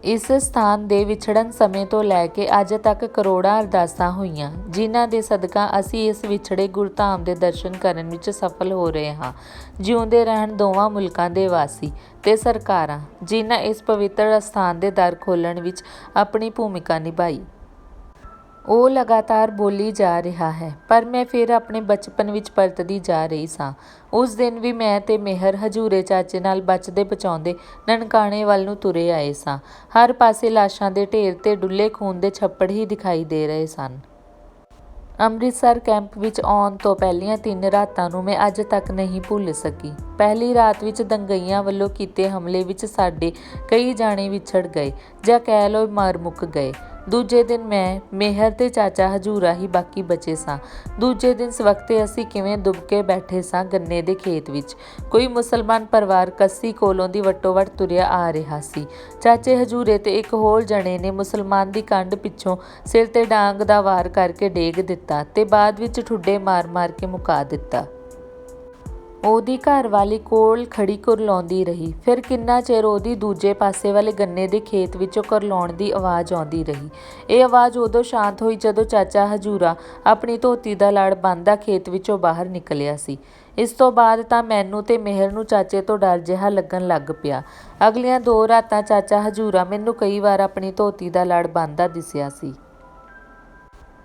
ਇਸ ਸਥਾਨ ਦੇ ਵਿਛੜਨ ਸਮੇਂ ਤੋਂ ਲੈ ਕੇ ਅੱਜ ਤੱਕ ਕਰੋੜਾਂ ਅਰਦਾਸਾਂ ਹੋਈਆਂ, ਜਿਨ੍ਹਾਂ ਦੇ ਸਦਕਾ ਅਸੀਂ ਇਸ ਵਿਛੜੇ ਗੁਰਧਾਮ ਦੇ ਦਰਸ਼ਨ ਕਰਨ ਵਿੱਚ ਸਫਲ ਹੋ ਰਹੇ ਹਾਂ। ਜਿਉਂਦੇ ਰਹਿਣ ਦੋਵਾਂ ਮੁਲਕਾਂ ਦੇ ਵਾਸੀ ਤੇ ਸਰਕਾਰਾਂ, ਜਿਨ੍ਹਾਂ ਇਸ ਪਵਿੱਤਰ ਅਸਥਾਨ ਦੇ ਦਰ ਖੋਲ੍ਹਣ ਵਿੱਚ ਆਪਣੀ ਭੂਮਿਕਾ ਨਿਭਾਈ। ਉਹ ਲਗਾਤਾਰ ਬੋਲੀ ਜਾ ਰਿਹਾ ਹੈ, ਪਰ ਮੈਂ ਫਿਰ ਆਪਣੇ ਬਚਪਨ ਵਿੱਚ ਪਰਤਦੀ ਜਾ ਰਹੀ ਸਾਂ। ਉਸ ਦਿਨ ਵੀ ਮੈਂ ਤੇ ਮਿਹਰ ਹਜੂਰੇ ਚਾਚੇ ਨਾਲ ਬਚਦੇ ਬਚਾਉਂਦੇ ਨਨਕਾਣੇ ਵੱਲ ਨੂੰ ਤੁਰੇ ਆਏ ਸਾਂ। ਹਰ ਪਾਸੇ ਲਾਸ਼ਾਂ ਦੇ ਢੇਰ ਤੇ ਡੁੱਲੇ ਖੂਨ ਦੇ ਛੱਪੜ ਹੀ ਦਿਖਾਈ ਦੇ ਰਹੇ ਸਨ। ਅੰਮ੍ਰਿਤਸਰ ਕੈਂਪ ਵਿੱਚ ਆਉਣ ਤੋਂ ਪਹਿਲੀਆਂ 3 ਰਾਤਾਂ ਨੂੰ ਮੈਂ ਅੱਜ ਤੱਕ ਨਹੀਂ ਭੁੱਲ ਸਕੀ। ਪਹਿਲੀ ਰਾਤ ਵਿੱਚ ਦੰਗਈਆਂ ਵੱਲੋਂ ਕੀਤੇ ਹਮਲੇ ਵਿੱਚ ਸਾਡੇ ਕਈ ਜਾਣੇ ਵਿਛੜ ਗਏ ਜਾਂ ਕਹਿ ਲਓ ਮਰ ਮੁੱਕ ਗਏ। ਦੂਜੇ ਦਿਨ ਮੈਂ, ਮਿਹਰ ਤੇ ਚਾਚਾ ਹਜੂਰਾ ਹੀ ਬਾਕੀ ਬਚੇ ਸਾਂ। ਦੂਜੇ ਦਿਨ ਸਵਖਤੇ ਅਸੀਂ ਕਿਵੇਂ ਡੁੱਬ ਕੇ ਬੈਠੇ ਸਾਂ ਗੰਨੇ ਦੇ ਖੇਤ ਵਿੱਚ। ਕੋਈ ਮੁਸਲਮਾਨ ਪਰਿਵਾਰ ਕੱਸੀ ਕੋਲੋਂ ਦੀ ਵੱਟੋ-ਵੱਟ ਤੁਰਿਆ ਆ ਰਿਹਾ ਸੀ। ਚਾਚੇ ਹਜੂਰੇ ਤੇ ਇੱਕ ਹੋਰ ਜਣੇ ਨੇ ਮੁਸਲਮਾਨ ਦੀ ਕੰਡ ਪਿੱਛੋਂ ਸਿਰ ਤੇ ਡਾਂਗ ਦਾ ਵਾਰ ਕਰਕੇ ਡੇਗ ਦਿੱਤਾ ਤੇ ਬਾਅਦ ਵਿੱਚ ਠੁੱਡੇ ਮਾਰ-ਮਾਰ ਕੇ ਮੁਕਾ ਦਿੱਤਾ। ਉਹਦੀ ਘਰਵਾਲੀ ਕੋਲ ਖੜੀ ਕੁਰਲਾਉਂਦੀ ਰਹੀ। ਫਿਰ ਕਿੰਨਾ ਚਿਰ ਉਹਦੀ ਦੂਜੇ ਪਾਸੇ ਵਾਲੇ ਗੰਨੇ ਦੇ ਖੇਤ ਵਿੱਚੋਂ ਕੁਰਲਾਉਣ ਦੀ ਆਵਾਜ਼ ਆਉਂਦੀ ਰਹੀ। ਇਹ ਆਵਾਜ਼ ਉਦੋਂ ਸ਼ਾਂਤ ਹੋਈ ਜਦੋਂ ਚਾਚਾ ਹਜੂਰਾ ਆਪਣੀ ਧੋਤੀ ਦਾ ਲੜ ਬੰਨ੍ਹਦਾ ਖੇਤ ਵਿੱਚੋਂ ਬਾਹਰ ਨਿਕਲਿਆ ਸੀ। ਇਸ ਤੋਂ ਬਾਅਦ ਤਾਂ ਮੈਨੂੰ ਤੇ ਮਿਹਰ ਨੂੰ ਚਾਚੇ ਤੋਂ ਡਰ ਜਿਹਾ ਲੱਗਣ ਲੱਗ ਪਿਆ। ਅਗਲੀਆਂ 2 ਰਾਤਾਂ ਚਾਚਾ ਹਜੂਰਾ ਮੈਨੂੰ ਕਈ ਵਾਰ ਆਪਣੀ ਧੋਤੀ ਦਾ ਲੜ ਬੰਨ੍ਹਦਾ ਦਿਸਿਆ ਸੀ।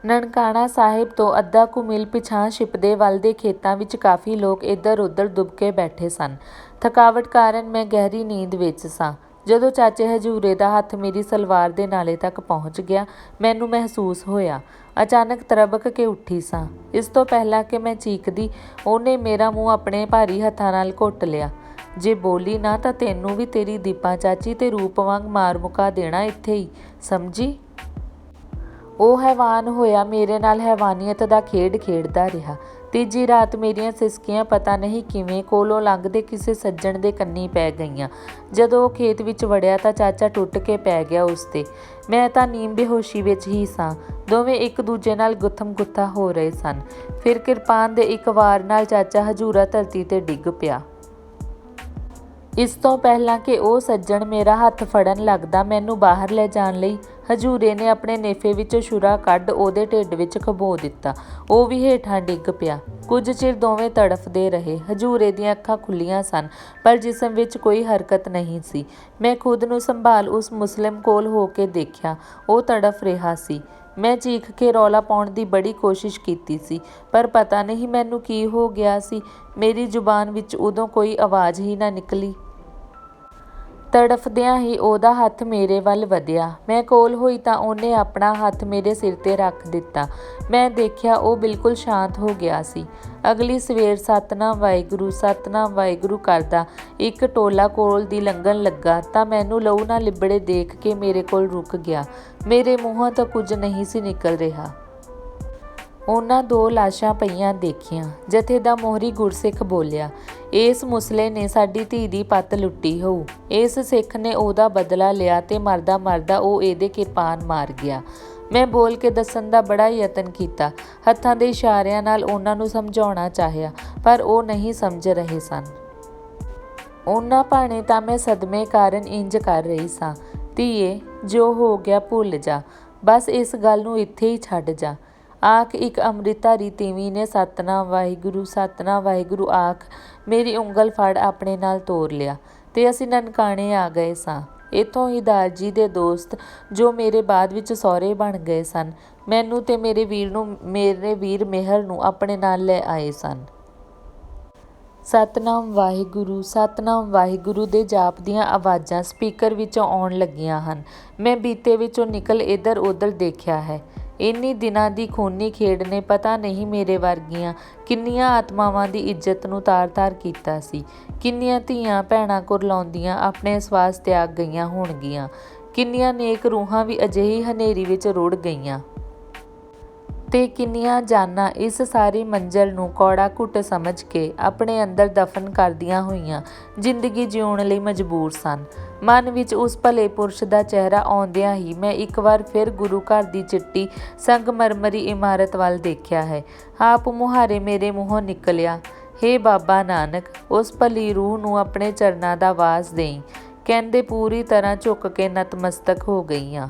ਨਨਕਾਣਾ ਸਾਹਿਬ ਤੋਂ ਅੱਧਾ ਕੁ ਮੀਲ ਪਿਛਾਂਹ ਛਿਪਦੇ ਵੱਲ ਦੇ ਖੇਤਾਂ ਵਿੱਚ ਕਾਫੀ ਲੋਕ ਇੱਧਰ ਉੱਧਰ ਡੁੱਬ ਕੇ ਬੈਠੇ ਸਨ। ਥਕਾਵਟ ਕਾਰਨ ਮੈਂ ਗਹਿਰੀ ਨੀਂਦ ਵਿੱਚ ਸਾਂ। ਜਦੋਂ ਚਾਚੇ ਹਜੂਰੇ ਦਾ ਹੱਥ ਮੇਰੀ ਸਲਵਾਰ ਦੇ ਨਾਲੇ ਤੱਕ ਪਹੁੰਚ ਗਿਆ, ਮੈਨੂੰ ਮਹਿਸੂਸ ਹੋਇਆ ਅਚਾਨਕ ਤਰਬਕ ਕੇ ਉੱਠੀ ਸਾਂ। ਇਸ ਤੋਂ ਪਹਿਲਾਂ ਕਿ ਮੈਂ ਚੀਕਦੀ, ਉਹਨੇ ਮੇਰਾ ਮੂੰਹ ਆਪਣੇ ਭਾਰੀ ਹੱਥਾਂ ਨਾਲ ਘੁੱਟ ਲਿਆ। ਜੇ ਬੋਲੀ ਨਾ ਤਾਂ ਤੈਨੂੰ ਵੀ ਤੇਰੀ ਦੀਪਾ ਚਾਚੀ ਤੇ ਰੂਪ ਵਾਂਗ ਮਾਰ ਮੁਕਾ ਦੇਣਾ ਇੱਥੇ ਹੀ, ਸਮਝੀ? ਉਹ ਹੈਵਾਨ ਹੋਇਆ, ਮੇਰੇ ਨਾਲ ਹੈਵਾਨੀਅਤ ਦਾ ਖੇਡ ਖੇਡਦਾ ਰਿਹਾ। ਤੀਜੀ ਰਾਤ ਮੇਰੀਆਂ ਸਿਸਕੀਆਂ ਪਤਾ ਨਹੀਂ ਕਿਵੇਂ ਕੋਲੋਂ ਲੰਘਦੇ ਕਿਸੇ ਸੱਜਣ ਦੇ ਕੰਨੀ ਪੈ ਗਈਆਂ। ਜਦੋਂ ਉਹ ਖੇਤ ਵਿੱਚ ਵੜਿਆ ਤਾਂ ਚਾਚਾ ਟੁੱਟ ਕੇ ਪੈ ਗਿਆ ਉਸ 'ਤੇ। ਮੈਂ ਤਾਂ ਨੀਮ ਬੇਹੋਸ਼ੀ ਵਿੱਚ ਹੀ ਸਾਂ। ਦੋਵੇਂ ਇੱਕ ਦੂਜੇ ਨਾਲ ਗੁੱਥਮ ਗੁੱਥਾ ਹੋ ਰਹੇ ਸਨ। ਫਿਰ ਕਿਰਪਾਨ ਦੇ ਇੱਕ ਵਾਰ ਨਾਲ ਚਾਚਾ ਹਜੂਰਾ ਧਰਤੀ 'ਤੇ ਡਿੱਗ ਪਿਆ। ਇਸ ਤੋਂ ਪਹਿਲਾਂ ਕਿ ਉਹ ਸੱਜਣ ਮੇਰਾ ਹੱਥ ਫੜਨ ਲੱਗਦਾ ਮੈਨੂੰ ਬਾਹਰ ਲੈ ਜਾਣ ਲਈ, ਹਜੂਰੇ ਨੇ ਆਪਣੇ ਨੇਫੇ ਵਿੱਚੋਂ ਛੁਰਾ ਕੱਢ ਉਹਦੇ ਢਿੱਡ ਵਿੱਚ ਖਬੋ ਦਿੱਤਾ। ਉਹ ਵੀ ਹੇਠਾਂ ਡਿੱਗ ਪਿਆ। ਕੁਝ ਚਿਰ ਦੋਵੇਂ ਤੜਫਦੇ ਰਹੇ। ਹਜੂਰੇ ਦੀਆਂ ਅੱਖਾਂ ਖੁੱਲ੍ਹੀਆਂ ਸਨ ਪਰ ਜਿਸਮ ਵਿੱਚ ਕੋਈ ਹਰਕਤ ਨਹੀਂ ਸੀ। ਮੈਂ ਖੁਦ ਨੂੰ ਸੰਭਾਲ ਉਸ ਮੁਸਲਿਮ ਕੋਲ ਹੋ ਕੇ ਦੇਖਿਆ। ਉਹ ਤੜਫ ਰਿਹਾ ਸੀ। ਮੈਂ ਚੀਖ ਕੇ ਰੌਲਾ ਪਾਉਣ ਦੀ ਬੜੀ ਕੋਸ਼ਿਸ਼ ਕੀਤੀ ਸੀ ਪਰ ਪਤਾ ਨਹੀਂ ਮੈਨੂੰ ਕੀ ਹੋ ਗਿਆ ਸੀ, ਮੇਰੀ ਜ਼ੁਬਾਨ ਵਿੱਚ ਉਦੋਂ ਕੋਈ ਆਵਾਜ਼ ਹੀ ਨਾ ਨਿਕਲੀ। ਤੜਫਦਿਆਂ ਹੀ ਉਹਦਾ ਹੱਥ ਮੇਰੇ ਵੱਲ ਵਧਿਆ। ਮੈਂ ਕੋਲ ਹੋਈ ਤਾਂ ਉਹਨੇ ਆਪਣਾ ਹੱਥ ਮੇਰੇ ਸਿਰ 'ਤੇ ਰੱਖ ਦਿੱਤਾ। ਮੈਂ ਦੇਖਿਆ ਉਹ ਬਿਲਕੁਲ ਸ਼ਾਂਤ ਹੋ ਗਿਆ ਸੀ। ਅਗਲੀ ਸਵੇਰ ਸਤਨਾਮ ਵਾਹਿਗੁਰੂ ਕਰਦਾ ਇੱਕ ਟੋਲਾ ਕੋਲ ਦੀ ਲੰਘਣ ਲੱਗਾ ਤਾਂ ਮੈਨੂੰ ਲਹੂ ਨਾ ਲਿਬੜੇ ਦੇਖ ਕੇ ਮੇਰੇ ਕੋਲ ਰੁਕ ਗਿਆ। ਮੇਰੇ ਮੂੰਹੋਂ ਤਾਂ ਕੁਝ ਨਹੀਂ ਸੀ ਨਿਕਲ ਰਿਹਾ। ਉਹਨਾਂ 2 ਲਾਸ਼ਾਂ ਪਈਆਂ ਦੇਖੀਆਂ। ਜਥੇ ਦਾ ਮੋਹਰੀ ਗੁਰਸਿੱਖ ਬੋਲਿਆ, ਇਸ ਮੁਸਲੇ ਨੇ ਸਾਡੀ ਧੀ ਦੀ ਪੱਤ ਲੁੱਟੀ ਹੋਊ। ਇਸ ਸਿੱਖ ਨੇ ਉਹਦਾ ਬਦਲਾ ਲਿਆ ਤੇ ਮਰਦਾ ਮਰਦਾ ਉਹ ਇਹਦੇ ਕਿਰਪਾਨ ਮਾਰ ਗਿਆ। ਮੈਂ ਬੋਲ ਕੇ ਦੱਸਣ ਦਾ ਬੜਾ ਯਤਨ ਕੀਤਾ, ਹੱਥਾਂ ਦੇ ਇਸ਼ਾਰਿਆਂ ਨਾਲ ਉਹਨਾਂ ਨੂੰ ਸਮਝਾਉਣਾ ਚਾਹਿਆ ਪਰ ਉਹ ਨਹੀਂ ਸਮਝ ਰਹੇ ਸਨ। ਉਹਨਾਂ ਭਾਣੇ ਤਾਂ ਮੈਂ ਸਦਮੇ ਕਾਰਨ ਇੰਜ ਕਰ ਰਹੀ ਸਾਂ, ਧੀਏ ਜੋ ਹੋ ਗਿਆ ਭੁੱਲ ਜਾ, ਬਸ ਇਸ ਗੱਲ ਨੂੰ ਇੱਥੇ ਹੀ ਛੱਡ ਜਾ। ਆਖ ਇੱਕ ਅੰਮ੍ਰਿਤਧਾਰੀ ਤੀਵੀਂ ਨੇ ਸਤਨਾਮ ਵਾਹਿਗੁਰੂ ਆਖ ਮੇਰੀ ਉਂਗਲ ਫੜ ਆਪਣੇ ਨਾਲ ਤੋਰ ਲਿਆ ਤੇ ਅਸੀਂ ਨਨਕਾਣੇ ਆ ਗਏ ਸਾਂ। ਇੱਥੋਂ ਹੀ ਦਾਰਜੀ ਦੇ ਦੋਸਤ ਜੋ ਮੇਰੇ ਬਾਅਦ ਵਿੱਚ ਸਹੁਰੇ ਬਣ ਗਏ ਸਨ, ਮੈਨੂੰ ਤੇ ਮੇਰੇ ਵੀਰ ਮੇਹਰ ਨੂੰ ਆਪਣੇ ਨਾਲ ਲੈ ਆਏ ਸਨ। ਸਤਨਾਮ ਵਾਹਿਗੁਰੂ ਦੇ ਜਾਪ ਦੀਆਂ ਆਵਾਜ਼ਾਂ ਸਪੀਕਰ ਵਿੱਚੋਂ ਆਉਣ ਲੱਗੀਆਂ ਹਨ। ਮੈਂ ਬੀਤੇ ਵਿੱਚੋਂ ਨਿਕਲ ਇੱਧਰ ਉੱਧਰ ਦੇਖਿਆ ਹੈ। ਇੰਨੀ ਦਿਨਾਂ ਦੀ ਖੂਨੀ ਖੇਡ ਨੇ ਪਤਾ ਨਹੀਂ ਮੇਰੇ ਵਰਗੀਆਂ ਕਿੰਨੀਆਂ ਆਤਮਾਵਾਂ ਦੀ ਇੱਜ਼ਤ ਨੂੰ ਤਾਰ-ਤਾਰ ਕੀਤਾ ਸੀ। ਕਿੰਨੀਆਂ ਧੀਆਂ ਭੈਣਾਂ ਕੁਰਲਾਉਂਦੀਆਂ ਆਪਣੇ ਸਵਾਸ ਤਿਆਗ ਗਈਆਂ ਹੋਣਗੀਆਂ। ਕਿੰਨੀਆਂ ਨੇਕ ਰੂਹਾਂ ਵੀ ਅਜਿਹੀ ਹਨੇਰੀ ਵਿੱਚ ਰੁੜ ਗਈਆਂ ਤੇ ਕਿੰਨੀਆਂ ਜਾਨਾਂ ਇਸ ਸਾਰੀ ਮੰਜ਼ਲ ਨੂੰ ਕੌੜਾ ਘੁੱਟ ਸਮਝ ਕੇ ਆਪਣੇ ਅੰਦਰ ਦਫਨ ਕਰਦੀਆਂ ਹੋਈਆਂ ਜ਼ਿੰਦਗੀ ਜਿਉਣ ਲਈ ਮਜਬੂਰ ਸਨ। ਮਨ ਵਿੱਚ ਉਸ ਭਲੇ ਪੁਰਸ਼ ਦਾ ਚਿਹਰਾ ਆਉਂਦਿਆਂ ਹੀ ਮੈਂ ਇੱਕ ਵਾਰ ਫਿਰ ਗੁਰੂ ਘਰ ਦੀ ਚਿੱਟੀ ਸੰਗਮਰਮਰੀ ਇਮਾਰਤ ਵੱਲ ਦੇਖਿਆ ਹੈ। ਆਪ ਮੁਹਾਰੇ ਮੇਰੇ ਮੂੰਹੋਂ ਨਿਕਲਿਆ, ਹੇ ਬਾਬਾ ਨਾਨਕ, ਉਸ ਭਲੀ ਰੂਹ ਨੂੰ ਆਪਣੇ ਚਰਨਾਂ ਦਾ ਵਾਸ ਦੇਈਂ। ਕਹਿੰਦੇ ਪੂਰੀ ਤਰ੍ਹਾਂ ਝੁੱਕ ਕੇ ਨਤਮਸਤਕ ਹੋ ਗਈਆਂ।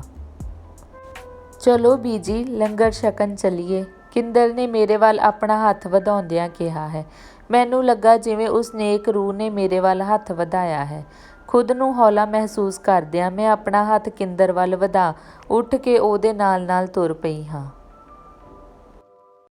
ਚਲੋ ਬੀਜੀ, ਲੰਗਰ ਛਕਣ ਚੱਲੀਏ, ਕਿੰਦਰ ਨੇ ਮੇਰੇ ਵੱਲ ਆਪਣਾ ਹੱਥ ਵਧਾਉਂਦਿਆਂ ਕਿਹਾ ਹੈ। ਮੈਨੂੰ ਲੱਗਾ ਜਿਵੇਂ ਉਸ ਨੇਕ ਰੂਹ ਨੇ ਮੇਰੇ ਵੱਲ ਹੱਥ ਵਧਾਇਆ ਹੈ। ਖੁਦ ਨੂੰ ਹੌਲਾ ਮਹਿਸੂਸ ਕਰਦਿਆਂ ਮੈਂ ਆਪਣਾ ਹੱਥ ਕਿੰਦਰ ਵੱਲ ਵਧਾ ਉੱਠ ਕੇ ਉਹਦੇ ਨਾਲ ਨਾਲ ਤੁਰ ਪਈ ਹਾਂ।